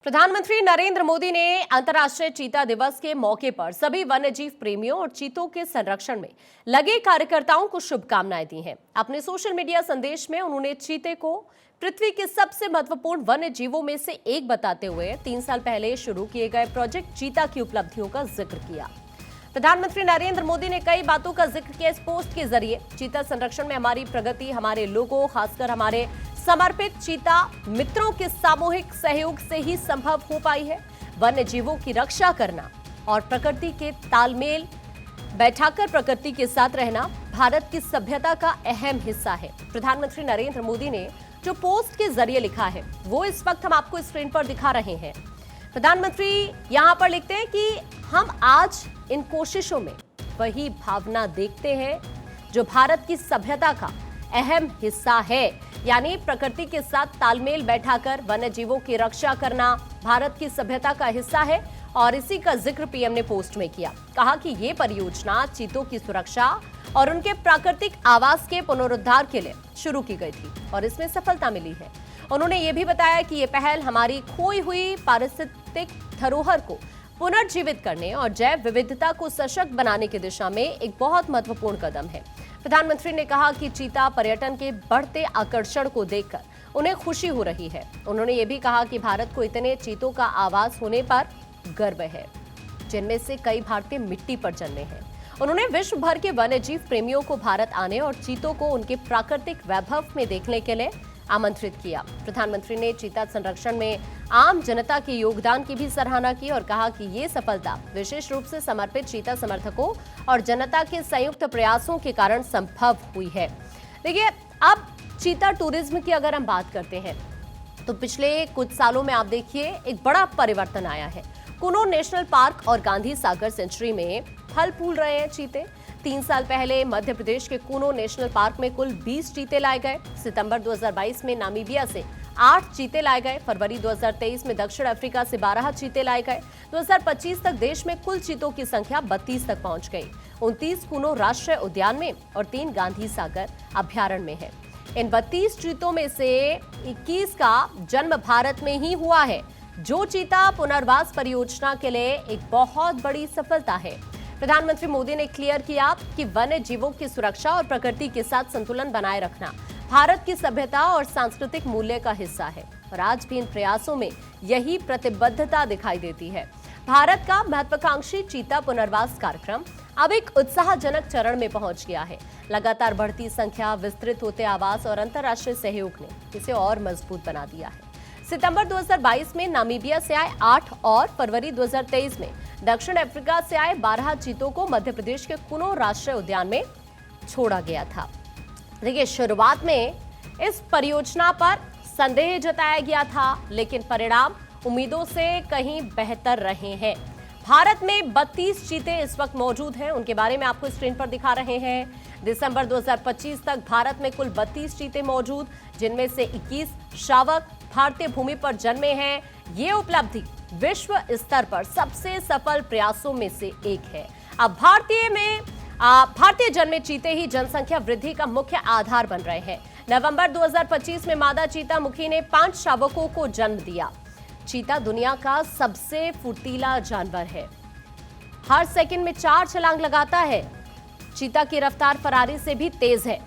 प्रधानमंत्री नरेंद्र मोदी ने अंतर्राष्ट्रीय चीता दिवस के मौके पर सभी वन्यजीव प्रेमियों और चीतों के संरक्षण में लगे कार्यकर्ताओं को शुभकामनाएं दी हैं। अपने सोशल मीडिया संदेश में उन्होंने चीते को पृथ्वी के सबसे महत्वपूर्ण वन्य जीवों में से एक बताते हुए 3 साल पहले शुरू किए गए प्रोजेक्ट चीता की उपलब्धियों का जिक्र किया। प्रधानमंत्री नरेंद्र मोदी ने कई बातों का जिक्र किया इस पोस्ट के जरिए। चीता संरक्षण में हमारी प्रगति हमारे लोगों, खासकर हमारे समर्पित चीता मित्रों के सामूहिक सहयोग से ही संभव हो पाई है। वन्य जीवों की रक्षा करना और प्रकृति के तालमेल बैठाकर प्रकृति के साथ रहना भारत की सभ्यता का अहम हिस्सा है। प्रधानमंत्री नरेंद्र मोदी ने जो पोस्ट के जरिए लिखा है वो इस वक्त हम आपको स्क्रीन पर दिखा रहे हैं। प्रधानमंत्री यहां पर लिखते हैं कि हम आज इन कोशिशों में वही भावना देखते हैं जो भारत की सभ्यता का अहम हिस्सा है, यानी प्रकृति के साथ तालमेल बैठाकर वन्य जीवों की रक्षा करना भारत की सभ्यता का हिस्सा है। और इसी का जिक्र पीएम ने पोस्ट में किया। कहा कि ये परियोजना चीतों की सुरक्षा और उनके प्राकृतिक आवास के पुनरुद्धार के लिए शुरू की गई थी और इसमें सफलता मिली है। उन्होंने ये भी बताया कि ये पहल हमारी खोई हुई पारिस्थितिक धरोहर को पुनर्जीवित करने और जैव विविधता को सशक्त बनाने की दिशा में एक बहुत महत्वपूर्ण कदम है। प्रधानमंत्री ने कहा कि चीता पर्यटन के बढ़ते आकर्षण को देखकर उन्हें खुशी हो रही है। उन्होंने ये भी कहा कि भारत को इतने चीतों का आवास होने पर गर्व है, जिनमें से कई भारतीय मिट्टी पर जन्मे हैं। उन्होंने विश्व भर के वन्यजीव प्रेमियों को भारत आने और चीतों को उनके प्राकृतिक वैभव में देखने के लिए आमंत्रित किया। प्रधानमंत्री ने चीता संरक्षण में आम जनता के योगदान की भी सराहना की और कहा कि ये सफलता विशेष रूप से समर्पित चीता समर्थकों और जनता के संयुक्त प्रयासों के कारण संभव हुई है। देखिए, अब चीता टूरिज्म की अगर हम बात करते हैं तो पिछले कुछ सालों में आप देखिए एक बड़ा परिवर्तन आया है। कुनो नेशनल पार्क और गांधी सागर सेंचुरी में फल फूल रहे हैं चीते। 3 साल पहले मध्य प्रदेश के कुनो नेशनल पार्क में कुल 20 चीते लाए गए। सितंबर 2022 में नामीबिया से 8 चीते लाए गए। फरवरी 2023 में दक्षिण अफ्रीका से 12 चीते लाए गए। 2025 तक देश में कुल चीतों की संख्या 32 तक पहुंच गई। 29 कुनो राष्ट्रीय उद्यान में और 3 गांधी सागर अभ्यारण्य में है। इन 32 चीतों में से 21 का जन्म भारत में ही हुआ है, जो चीता पुनर्वास परियोजना के लिए एक बहुत बड़ी सफलता है। प्रधानमंत्री मोदी ने क्लियर किया कि वन्य जीवों की सुरक्षा और प्रकृति के साथ संतुलन बनाए रखना भारत की सभ्यता और सांस्कृतिक मूल्य का हिस्सा है और आज भी इन प्रयासों में यही प्रतिबद्धता दिखाई देती है। भारत का महत्वाकांक्षी चीता पुनर्वास कार्यक्रम अब एक उत्साहजनक चरण में पहुंच गया है। लगातार बढ़ती संख्या, विस्तृत होते आवास और अंतर्राष्ट्रीय सहयोग ने इसे और मजबूत बना दिया है। सितंबर 2022 में नामीबिया से आए 8 और फरवरी 2023 में दक्षिण अफ्रीका से आए 12 चीतों को मध्य प्रदेश के कुनो राष्ट्रीय उद्यान में छोड़ा गया था। देखिए, शुरुआत में इस परियोजना पर संदेह जताया गया था, लेकिन परिणाम उम्मीदों से कहीं बेहतर रहे हैं। भारत में 32 चीते इस वक्त मौजूद हैं, उनके बारे में आपको स्क्रीन पर दिखा रहे हैं। दिसंबर 2025 तक भारत में कुल 32 चीते मौजूद, जिनमें से 21 शावक भारतीय भूमि पर जन्मे हैं। ये उपलब्धि विश्व स्तर पर सबसे सफल प्रयासों में से एक है। अब भारतीय जन्मे चीते ही जनसंख्या वृद्धि का मुख्य आधार बन रहे हैं। नवंबर 2025 में मादा चीता मुखी ने 5 शावकों को जन्म दिया। चीता दुनिया का सबसे फुर्तीला जानवर है, हर सेकंड में 4 छलांग लगाता है। चीता की रफ्तार फरारी से भी तेज है।